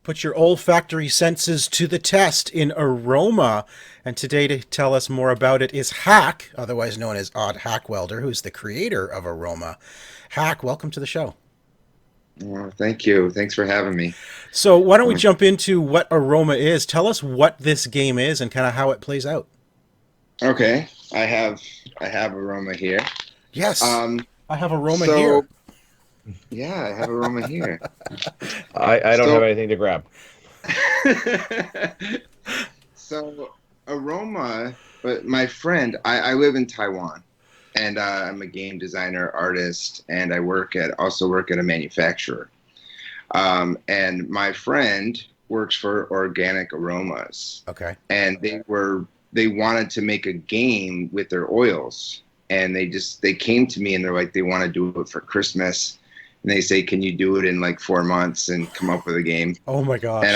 Put your olfactory senses to the test in Aroma. And today to tell us more about it is Hack, otherwise known as Odd Hackwelder, who's the creator of Aroma. Hack, welcome to the show. Well, thank you. Thanks for having me. So why don't we Um, jump into what Aroma is? Tell us what this game is and kind of how it plays out. okay, I have Aroma here. Yes, Um, I have Aroma so here. yeah, I have Aroma here. I don't have So anything to grab. so Aroma, but my friend, I live in Taiwan, and I'm a game designer, artist, and I also work at a manufacturer. And my friend works for Organic Aromas, Okay. and they wanted to make a game with their oils, and they came to me and they're like they want to do it for Christmas, and they say, can you do it in like 4 months and come up with a game? Oh my And gosh.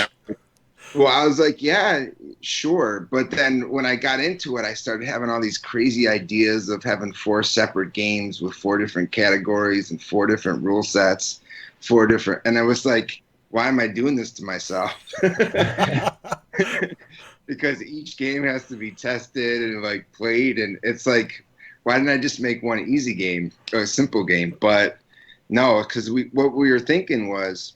I was like, yeah, sure. But then when I got into it, I started having all these crazy ideas of having four separate games with four different categories and four different rule sets, and I was like, why am I doing this to myself? Because each game has to be tested and like played, and it's like, why didn't I just make one easy game or a simple game? But no, because what we were thinking was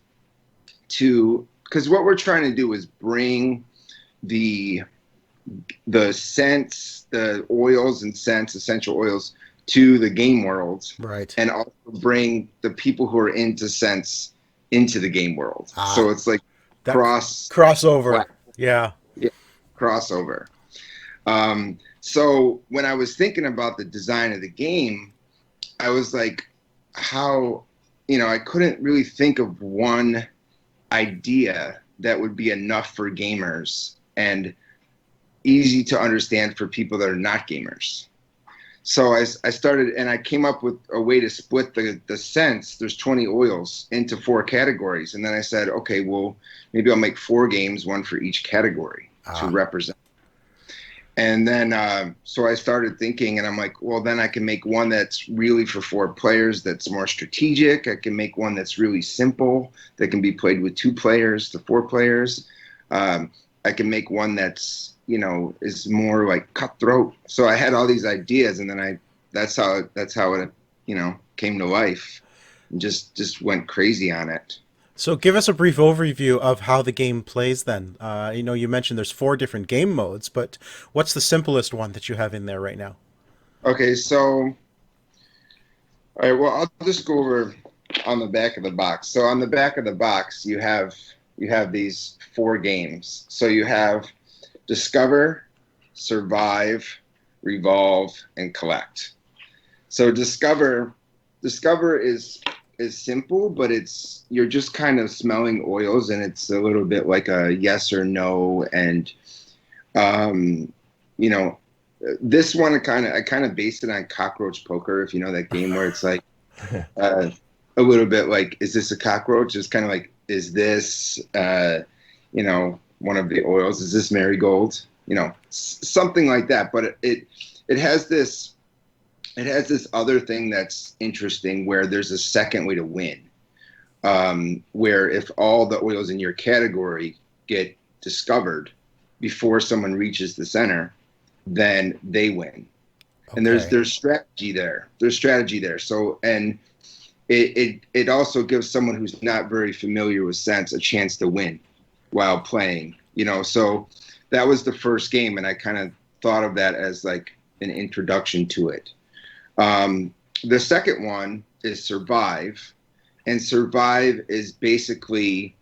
because what we're trying to do is bring the scents, the oils and scents, essential oils, to the game world, Right. and also bring the people who are into scents into the game world. Ah, So it's like that cross crossover. Yeah. yeah, crossover. So when I was thinking about the design of the game, I was like, how, I couldn't really think of one idea that would be enough for gamers and easy to understand for people that are not gamers. So I started and I came up with a way to split the scents. There's 20 oils into four categories. And then I said, okay, well, maybe I'll make four games, one for each category to Ah, represent. And then, so I started thinking, and I'm like, well, then I can make one that's really for four players, that's more strategic. I can make one that's really simple, that can be played with two players to four players. I can make one that's, is more like cutthroat. So I had all these ideas, and then that's how it, came to life, and just went crazy on it. so give us a brief overview of how the game plays then. You mentioned there's four different game modes, but what's the simplest one that you have in there right now? Okay, so all right, well, I'll just go over on the back of the box. So on the back of the box, you have these four games. So you have Discover, Survive, Revolve, and Collect. So Discover is simple, but you're just kind of smelling oils, and it's a little bit like a yes or no, and um, you know, this one I kind of based it on cockroach poker, if you know that game where it's like uh, a little bit like, is this a cockroach? It's kind of like, is this one of the oils? Is this marigold? Something like that. But it has this other thing that's interesting where there's a second way to win. Where if all the oils in your category get discovered before someone reaches the center, then they win. And there's Okay. there's strategy there. There's strategy there. So and it also gives someone who's not very familiar with scents a chance to win while playing. So that was the first game, and I kind of thought of that as like an introduction to it. The second one is Survive, and Survive is basically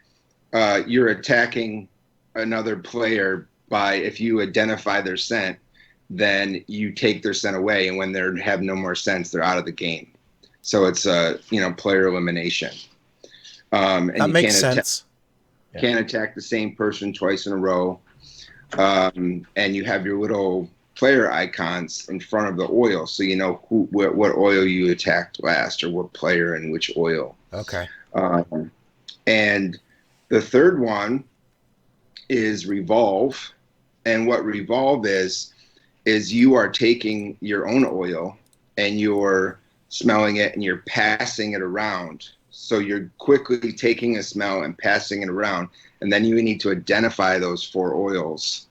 you're attacking another player by, if you identify their scent, then you take their scent away, and when they have no more scents, they're out of the game. So it's player elimination, and That you makes can't attack sense. Yeah. can't attack the same person twice in a row. And you have your little player icons in front of the oil, so you know what oil you attacked last, or what player and which oil. Okay. Um, and the third one is Revolve, and what Revolve is you are taking your own oil and you're smelling it and you're passing it around. So you're quickly taking a smell and passing it around, and then you need to identify those 4 oils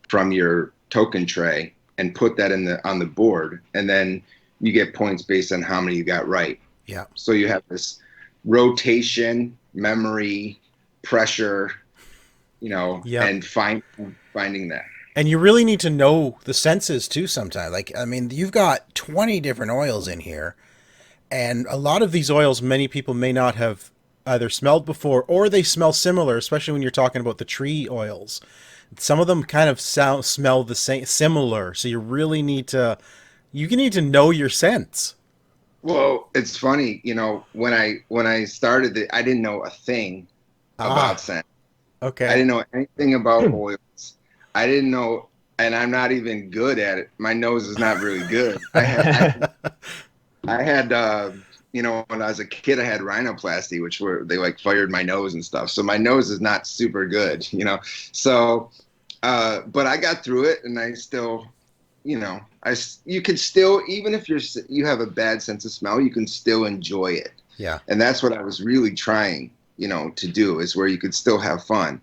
from your token tray and put that on the board, and then you get points based on how many you got right. Yeah. So you have this rotation, memory, pressure, and finding that. And you really need to know the senses too sometimes. Like, I mean, you've got 20 different oils in here, and a lot of these oils many people may not have either smelled before, or they smell similar, especially when you're talking about the tree oils. Some of them kind of smell the same, similar. So you really need to know your scents. Well, it's funny, when I started it, I didn't know a thing about scent. Okay. I didn't know anything about oils. I didn't know, and I'm not even good at it. My nose is not really good. I had when I was a kid, I had rhinoplasty, which they like fired my nose and stuff. So my nose is not super good, So, but I got through it, and I still, you can still, even if you have a bad sense of smell, you can still enjoy it. Yeah. And that's what I was really trying, to do, is where you could still have fun.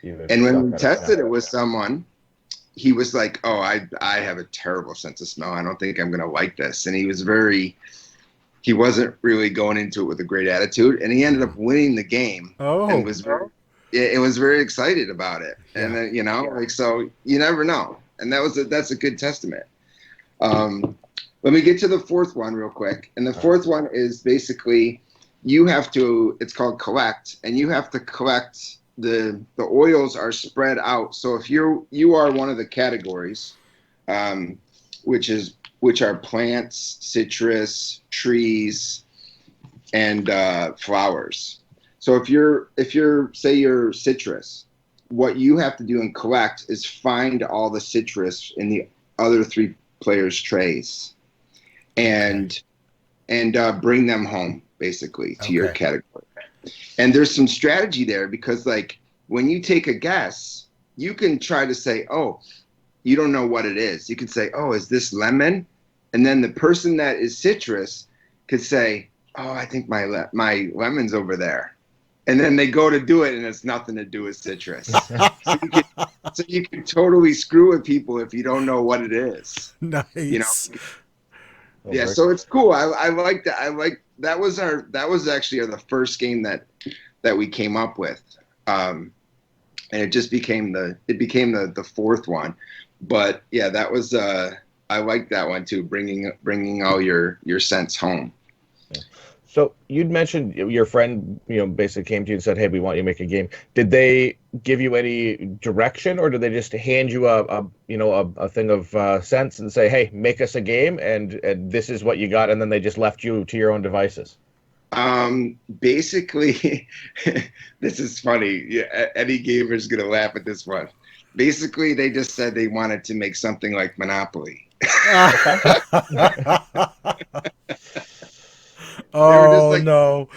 And when we tested it with someone, he was like, "Oh, I have a terrible sense of smell. I don't think I'm going to like this." And he wasn't really going into it with a great attitude, and he ended up winning the game. Oh. And it was very excited about it. Yeah. And then, so you never know. And that's a good testament. Let me get to the 4th one real quick. And the 4th one is basically it's called collect, and you have to collect the oils are spread out. So if you are one of the categories, which are plants, citrus, trees, and flowers. So if you're say you're citrus, what you have to do and collect is find all the citrus in the other 3 players' trays, and bring them home basically to your category. And there's some strategy there, because like when you take a guess, you can try to say, "Oh, you don't know what it is." You could say, "Oh, is this lemon?" And then the person that is citrus could say, "Oh, I think my lemon's over there." And then they go to do it, and it's nothing to do with citrus. So you can totally screw with people if you don't know what it is. Nice. Yeah, so it's cool. I like that. That was actually the first game that we came up with, and it just became the 4th one. But yeah, that was I like that one too, bringing all your scents home. So you'd mentioned your friend, basically came to you and said, "Hey, we want you to make a game." Did they give you any direction, or did they just hand you a thing of scents and say, "Hey, make us a game," and this is what you got, and then they just left you to your own devices? Basically, this is funny. Yeah, any gamer's gonna laugh at this one. Basically, they just said they wanted to make something like Monopoly. Oh, no.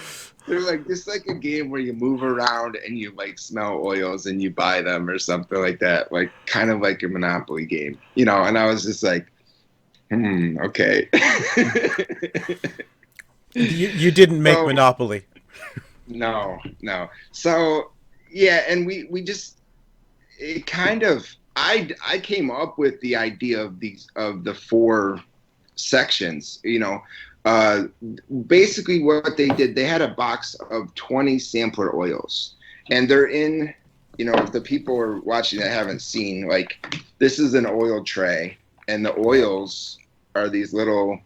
They're like, just like a game where you move around and you like smell oils and you buy them or something like that, like kind of like a Monopoly game, And I was just like, okay. You didn't make Monopoly. No. So yeah, and we just, it kind of, I came up with the idea of the 4 sections, basically what they did, they had a box of 20 sampler oils, and they're in, if the people are watching that haven't seen, like, this is an oil tray, and the oils are these little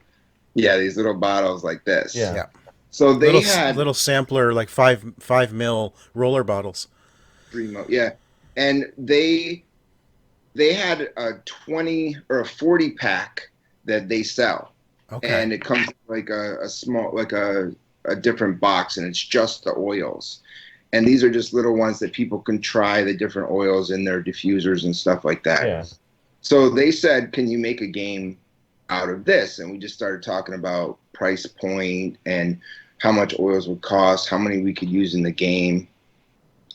bottles like this. Yeah. So they had little sampler, like 5 mil roller bottles. 3 mil, yeah. And they had a 20 or a 40 pack that they sell. Okay. And it comes like a small, like a different box, and it's just the oils. And these are just little ones that people can try the different oils in their diffusers and stuff like that. Yeah. So they said, "Can you make a game out of this?" And we just started talking about price point and how much oils would cost, how many we could use in the game.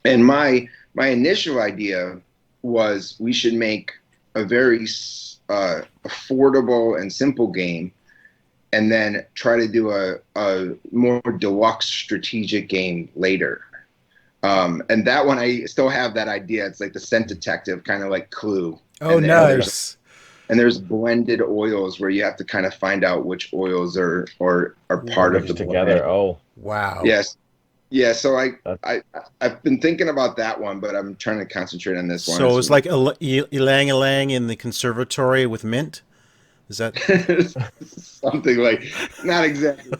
And my initial idea was we should make a very affordable and simple game, and then try to do a more deluxe strategic game later. And that one, I still have that idea. It's like the scent detective, kind of like Clue. Oh, nice. There's blended oils where you have to kind of find out which oils are part of the together. blend. Oh, wow. Yes. Yeah. So I've been thinking about that one, but I'm trying to concentrate on this one. So it's like ylang ylang in the conservatory with mint. Is that something like, not exactly,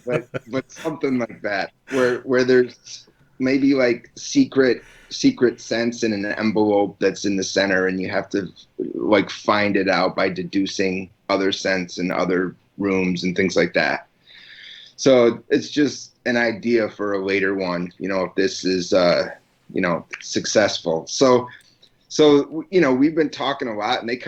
but something like that, where there's maybe like secret scents in an envelope that's in the center, and you have to like find it out by deducing other scents in other rooms and things like that. So it's just an idea for a later one, if this is successful. So we've been talking a lot, and they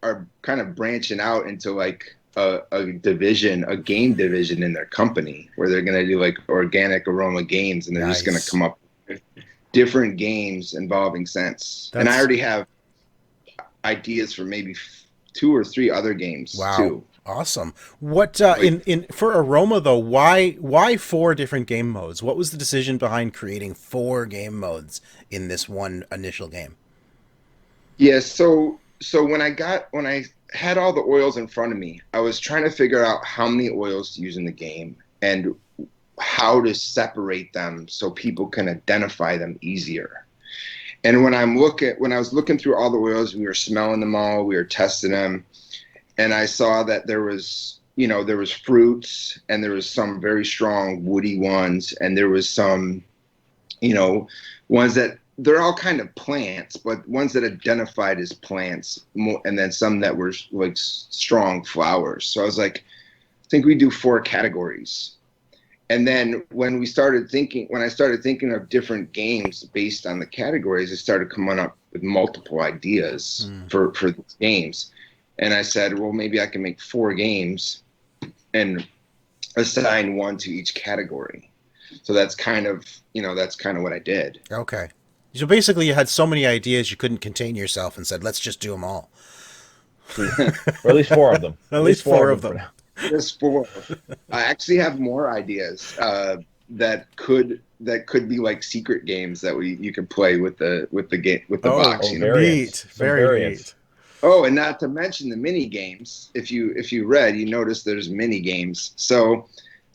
are kind of branching out into like a game division in their company, where they're going to do like organic aroma games, and they're just going to come up with different games involving scents. And I already have ideas for maybe 2 or 3 other games too. Awesome. What for Aroma though? Why 4 different game modes? What was the decision behind creating 4 game modes in this one initial game? Yeah, so when I had all the oils in front of me, I was trying to figure out how many oils to use in the game and how to separate them so people can identify them easier. And when I was looking through all the oils, we were smelling them all, we were testing them, and I saw that there was fruits, and there was some very strong woody ones, and there was some, ones that they're all kind of plants, but ones that identified as plants, and then some that were like strong flowers. So I was like, I think we do 4 categories. And then when I started thinking of different games based on the categories, I started coming up with multiple ideas for these games. And I said, well, maybe I can make 4 games and assign 1 to each category. So that's kind of what I did. Okay. So basically you had so many ideas you couldn't contain yourself and said, let's just do them all. Or at least 4 of them. At least 4 of them. Just 4. I actually have more ideas that could be like secret games that you can play with the box. Very neat. Oh, and not to mention the mini games. If you read, you notice there's mini games. So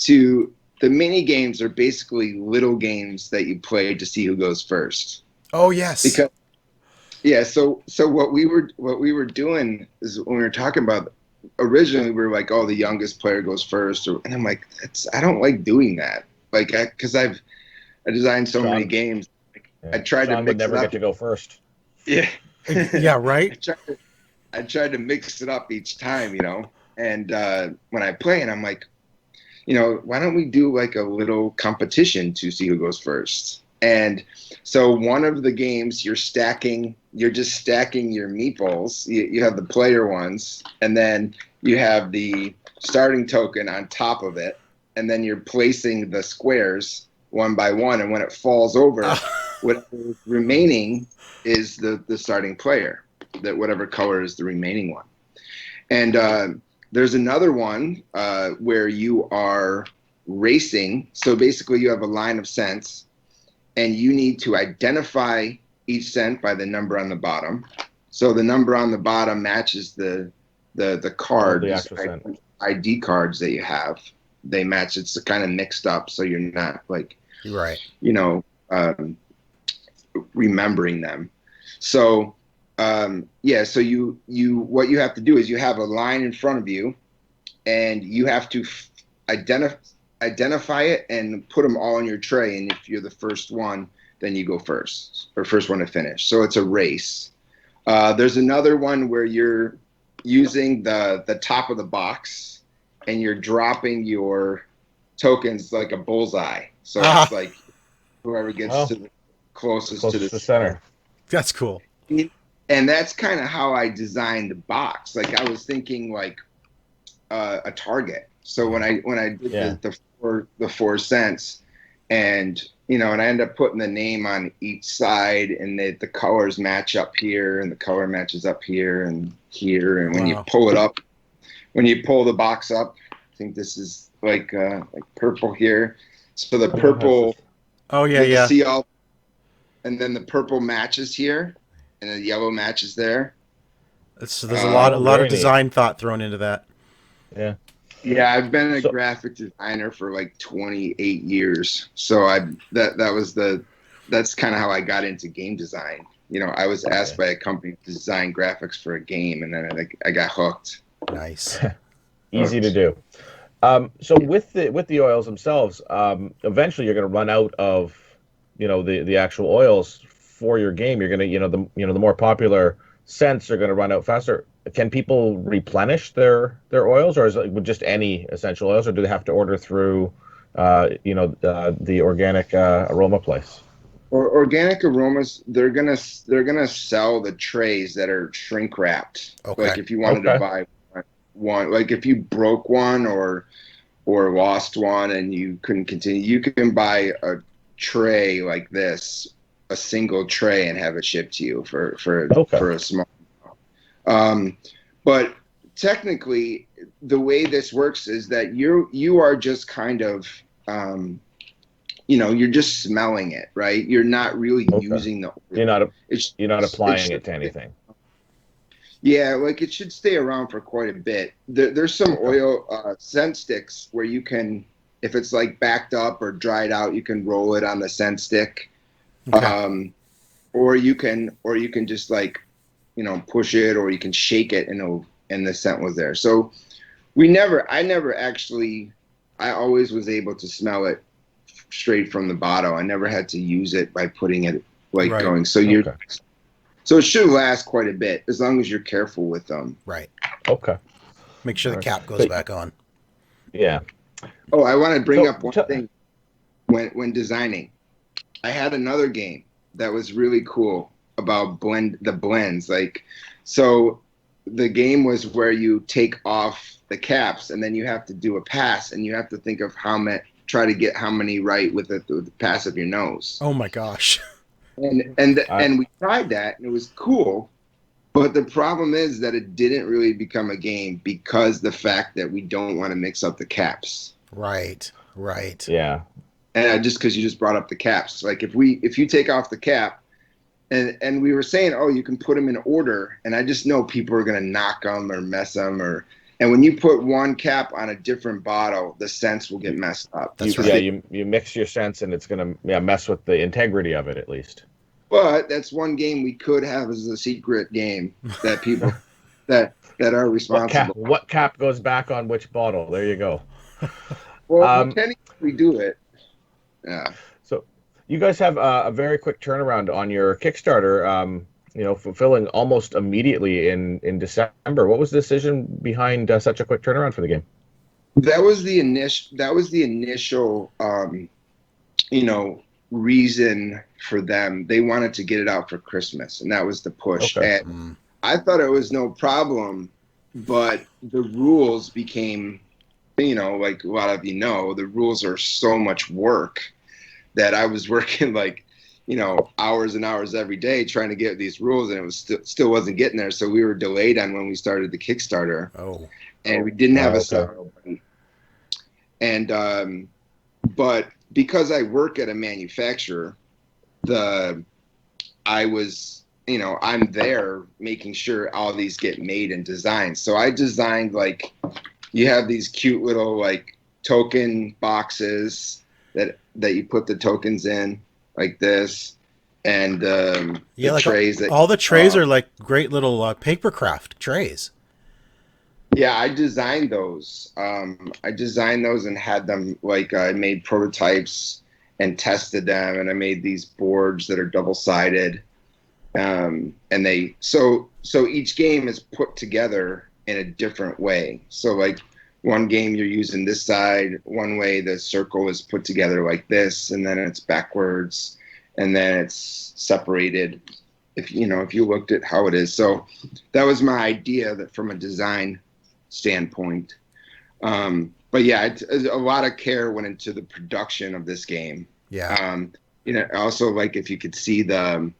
the mini games are basically little games that you play to see who goes first. Oh yes. Because so what we were doing is, when we were talking about, originally we were like, oh, the youngest player goes first, and I'm like, I don't like doing that, like, because I designed so many games. I tried to mix never get to go first. Yeah. Yeah, right. I tried to mix it up each time, and when I play, and I'm like, why don't we do like a little competition to see who goes first? And so one of the games, you're just stacking your meeples. You have the player ones, and then you have the starting token on top of it, and then you're placing the squares one by one, and when it falls over, whatever is remaining is the starting player, that whatever color is the remaining one. And there's another one where you are racing. So basically you have a line of scents, and you need to identify each scent by the number on the bottom. So the number on the bottom matches the card, ID cards that you have. They match. It's kind of mixed up, so you're not like, right, remembering them. So so you what you have to do is you have a line in front of you, and you have to identify it and put them all on your tray. And if you're the first one, then you go first, or first one to finish. So it's a race. There's another one where you're using the top of the box, and you're dropping your tokens like a bullseye. So it's like whoever gets to the closest to the center. That's cool. And that's kind of how I designed the box. Like, I was thinking like a target. So when I did the 4 cents, and and I end up putting the name on each side, and the colors match up here, and the color matches up here and here. And when you pull it up, when you pull the box up, think this is like purple here. So the Oh, that's purple, just- Oh yeah, you'll yeah. see all, and then the purple matches here, and the yellow matches there. So there's a Oh, lot of very neat. design thought thrown into that. Yeah. Yeah, I've been a So graphic designer for like 28 years. So that's kind of how I got into game design. You know, I was asked okay. by a company to design graphics for a game, and then I got hooked. Nice. Easy to Hooked. do. So with the oils themselves, eventually you're going to run out of, the actual oils for your game. You're going to, the more popular scents are going to run out faster. Can people replenish their oils, or is it with just any essential oils, or do they have to order through, the organic aroma place? Or organic aromas, they're gonna sell the trays that are shrink wrapped. Okay. Like if you wanted to Okay. buy one, like if you broke one or lost one and you couldn't continue, you can buy a tray like this, a single tray, and have it shipped to you Okay. for a small. Um, but technically, the way this works is that you are just kind of you're just smelling it, right? You're not really Okay. using the You're oil. not It's you're not it applying should it to anything. yeah, like it should stay around for quite a bit. There's some Okay. oil scent sticks where you can, if it's like backed up or dried out, you can roll it on the scent stick, Okay. or you can just like push it, or you can shake it and the scent was there. So I never actually, I always was able to smell it straight from the bottle. I never had to use it by putting it like Right. going. Okay. So it should last quite a bit as long as you're careful with them. Right. Okay. Make sure All the right. cap goes So back on. yeah. Oh, I want to bring So up one thing when designing. I had another game that was really cool about the blends. Like, so the game was where you take off the caps and then you have to do a pass and you have to think of try to get how many right with the pass of your nose. Oh my gosh. I, And we tried that and it was cool. But the problem is that it didn't really become a game because the fact that we don't want to mix up the caps. Right. Right. yeah. And just because you just brought up the caps, like if you take off the cap, and we were saying, oh, you can put them in order, and I just know people are gonna knock them or mess them, and when you put one cap on a different bottle, the scents will get messed up. That's Yeah, right. you mix your scents and it's gonna mess with the integrity of it at least. But that's one game we could have as a secret game that people that are responsible. What cap goes back on which bottle? There you go. Well, we Um, can easily do it. Yeah. so you guys have a very quick turnaround on your Kickstarter. Fulfilling almost immediately in December. What was the decision behind such a quick turnaround for the game? That was the initial reason for them. They wanted to get it out for Christmas, and that was the push. Okay. And Mm. I thought it was no problem, but the rules became, like a lot of the rules are so much work that I was working like, hours and hours every day trying to get these rules, and it was still wasn't getting there. So we were delayed on when we started the Kickstarter, Oh. and we didn't have a Okay. seller open. And but because I work at a manufacturer, I'm there making sure all these get made and designed. So I designed, like, you have these cute little like token boxes that you put the tokens in like this, and Yeah, the like trays that all the trays are like great little paper craft trays. yeah, I designed those. I designed those and had them, like, I made prototypes and tested them, and I made these boards that are double-sided. And so each game is put together in a different way. So like one game you're using this side one way, the circle is put together like this, and then it's backwards, and then it's separated. If you looked at how it is, so that was my idea that from a design standpoint. But yeah, a lot of care went into the production of this game. Yeah. Also, like, if you could see the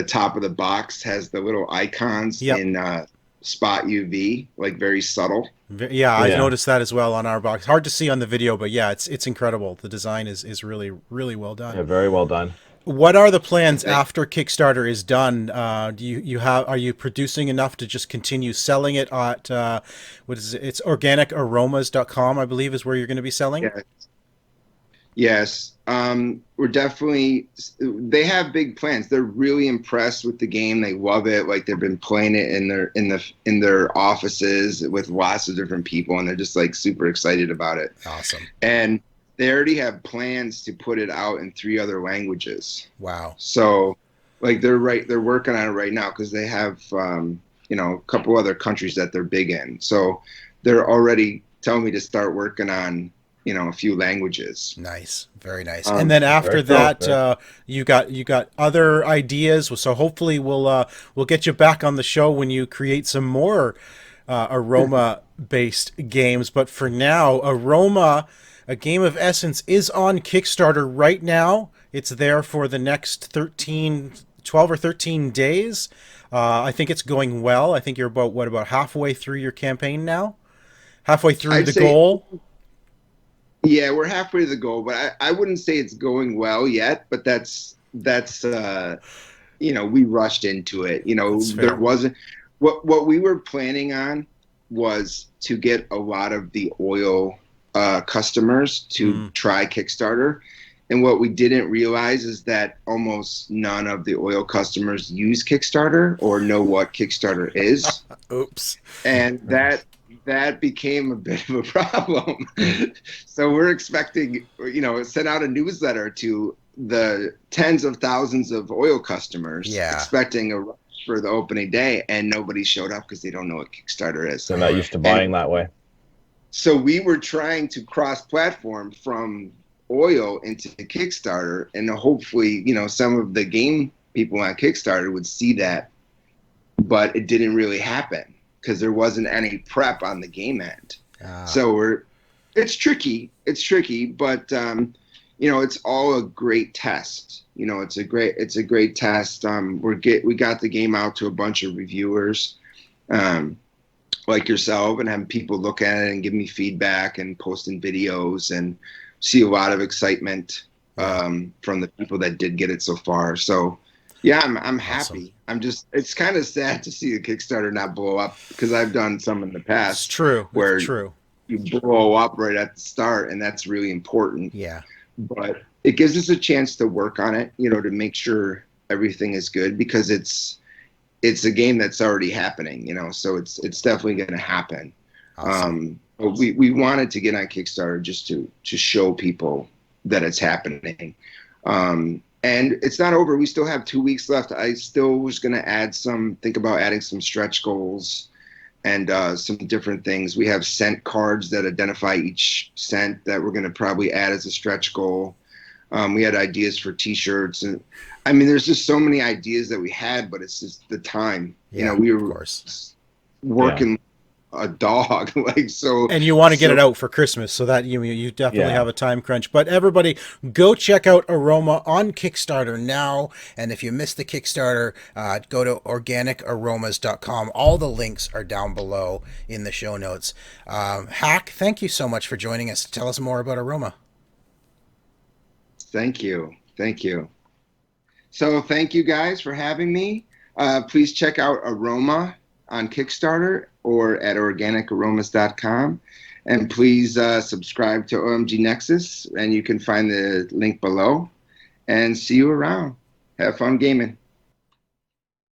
top of the box has the little icons Yep. in spot UV, like very subtle. Yeah, I've Yeah. noticed that as well on our box. Hard to see on the video, but yeah, it's incredible. The design is really really well done. Yeah, very well done. What are the plans Like, after Kickstarter is done? Do you have are you producing enough to just continue selling it at what is it? It's organicaromas.com, I believe, is where you're going to be selling. yeah, yes, we're definitely. They have big plans. They're really impressed with the game. They love it. Like they've been playing it in their offices with lots of different people, and they're just like super excited about it. Awesome. And they already have plans to put it out in 3 other languages. Wow. So, like they're working on it right now because they have a couple other countries that they're big in. So they're already telling me to start working on a few languages. Nice, very nice. And then after Very cool. that, you got other ideas. So hopefully we'll get you back on the show when you create some more Aroma based games. But for now, Aroma, a game of essence, is on Kickstarter right now. It's there for the next 12 or 13 days. I think it's going well. I think you're about halfway through your campaign now? Halfway through I'd the say- goal? Yeah, we're halfway to the goal, but I wouldn't say it's going well yet. But that's we rushed into it. That's fair. There wasn't what we were planning on was to get a lot of the oil customers to try Kickstarter. And what we didn't realize is that almost none of the oil customers use Kickstarter or know what Kickstarter is. Oops. And that became a bit of a problem. So we're expecting, send out a newsletter to the tens of thousands of oil customers, expecting a rush for the opening day, and nobody showed up because they don't know what Kickstarter is. They're not used to buying that way. So we were trying to cross-platform from oil into Kickstarter, and hopefully, some of the game people on Kickstarter would see that, but it didn't really happen because there wasn't any prep on the game end. So it's tricky, but it's all a great test. It's a great test. We got the game out to a bunch of reviewers, like yourself, and having people look at it and give me feedback and posting videos, and see a lot of excitement from the people that did get it so far. So yeah, I'm happy. It's kind of sad to see the Kickstarter not blow up because I've done some in the past. It's true. Where It's true. you blow up right at the start, and that's really important. Yeah. But it gives us a chance to work on it, to make sure everything is good, because it's a game that's already happening, so it's definitely going to happen. Awesome. But we wanted to get on Kickstarter just to show people that it's happening. And it's not over. We still have 2 weeks left. I still was going to think about adding some stretch goals and some different things. We have scent cards that identify each scent that we're going to probably add as a stretch goal. We had ideas for T-shirts, and I mean, there's just so many ideas that we had, but it's just the time. Yeah, we were of course. working a dog, like so. And you want to get it out for Christmas, so that you definitely have a time crunch. But everybody, go check out Aroma on Kickstarter now. And if you missed the Kickstarter, go to organicaromas.com. All the links are down below in the show notes. Hack, thank you so much for joining us to tell us more about Aroma. Thank you. So thank you guys for having me. Please check out Aroma on Kickstarter or at organicaromas.com. And please subscribe to OMG Nexus, and you can find the link below. And see you around. Have fun gaming.